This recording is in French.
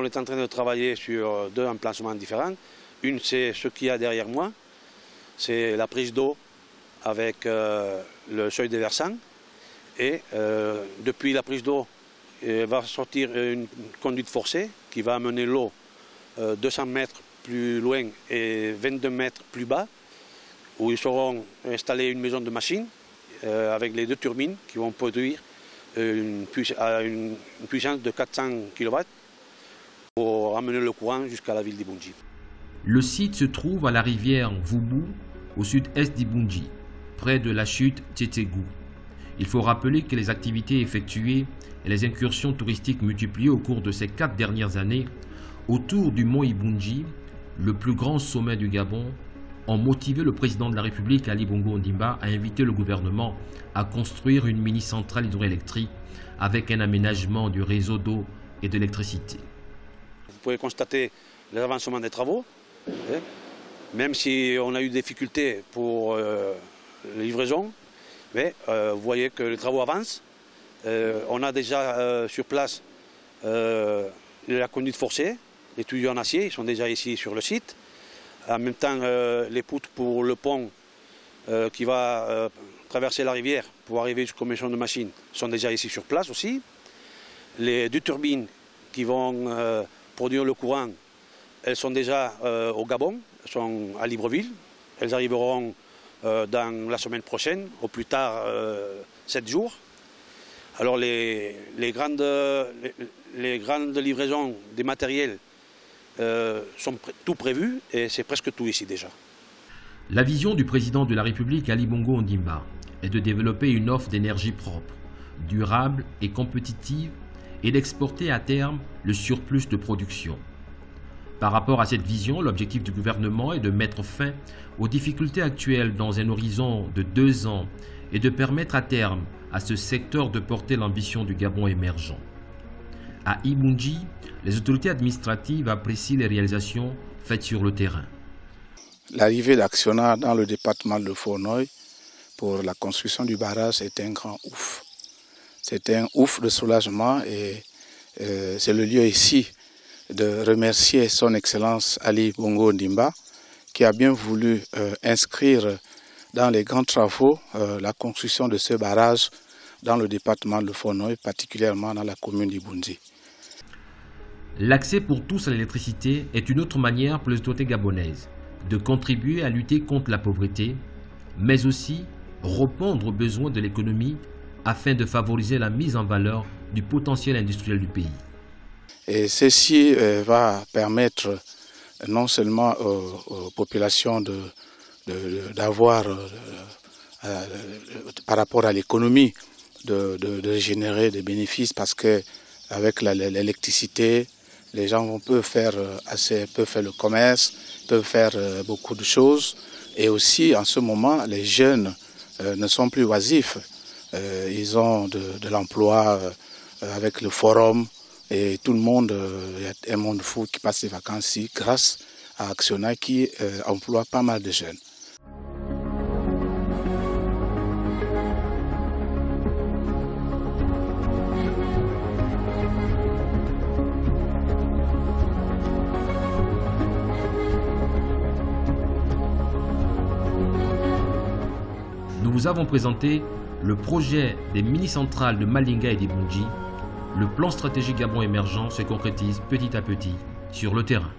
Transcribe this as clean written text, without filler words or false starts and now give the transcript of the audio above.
On est en train de travailler sur deux emplacements différents. Une, c'est ce qu'il y a derrière moi, c'est la prise d'eau avec le seuil de versant. Et depuis la prise d'eau, il va sortir une conduite forcée qui va amener l'eau 200 mètres plus loin et 22 mètres plus bas, où ils sauront installer une maison de machines avec les deux turbines qui vont produire une puissance de 400 kW pour amener le courant jusqu'à la ville d'Ibunji. Le site se trouve à la rivière Vubu, au sud-est d'Ibunji, près de la chute Tchétségou. Il faut rappeler que les activités effectuées et les incursions touristiques multipliées au cours de ces 4 dernières années autour du mont Ibunji, le plus grand sommet du Gabon, ont motivé le président de la République, Ali Bongo Ondimba, à inviter le gouvernement à construire une mini-centrale hydroélectrique avec un aménagement du réseau d'eau et d'électricité. Vous pouvez constater l'avancement des travaux, même si on a eu des difficultés pour la livraison, mais vous voyez que les travaux avancent. On a déjà sur place la conduite forcée, les tuyaux en acier, ils sont déjà ici sur le site. En même temps, les poutres pour le pont qui va traverser la rivière pour arriver jusqu'aux maisons de machines sont déjà ici sur place aussi. Les deux turbines qui vont produire le courant, elles sont déjà au Gabon, elles sont à Libreville. Elles arriveront dans la semaine prochaine, au plus tard 7 jours. Alors les grandes livraisons des matériels sont tout prévues et c'est presque tout ici déjà. La vision du président de la République, Ali Bongo Ondimba, est de développer une offre d'énergie propre, durable et compétitive et d'exporter à terme le surplus de production. Par rapport à cette vision, l'objectif du gouvernement est de mettre fin aux difficultés actuelles dans un horizon de 2 ans et de permettre à terme à ce secteur de porter l'ambition du Gabon émergent. À Ibunji, les autorités administratives apprécient les réalisations faites sur le terrain. L'arrivée d'Acciona dans le département de Fournoy pour la construction du barrage est un grand ouf. C'est un ouf de soulagement et c'est le lieu ici de remercier son Excellence Ali Bongo Ondimba qui a bien voulu inscrire dans les grands travaux la construction de ce barrage dans le département de Fournoy, particulièrement dans la commune d'Ibunji. L'accès pour tous à l'électricité est une autre manière pour les autorités gabonaises de contribuer à lutter contre la pauvreté, mais aussi répondre aux besoins de l'économie afin de favoriser la mise en valeur du potentiel industriel du pays. Et ceci va permettre non seulement aux populations d'avoir, par rapport à l'économie, de générer des bénéfices parce qu'avec l'électricité, les gens peuvent faire le commerce, peuvent faire beaucoup de choses. Et aussi, en ce moment, les jeunes ne sont plus oisifs. Ils ont de l'emploi avec le forum et tout le monde, il y a un monde fou qui passe les vacances ici grâce à Acciona qui emploie pas mal de jeunes. Nous vous avons présenté le projet des mini-centrales de Malinga et d'Ibunji. Le plan stratégique Gabon émergent se concrétise petit à petit sur le terrain.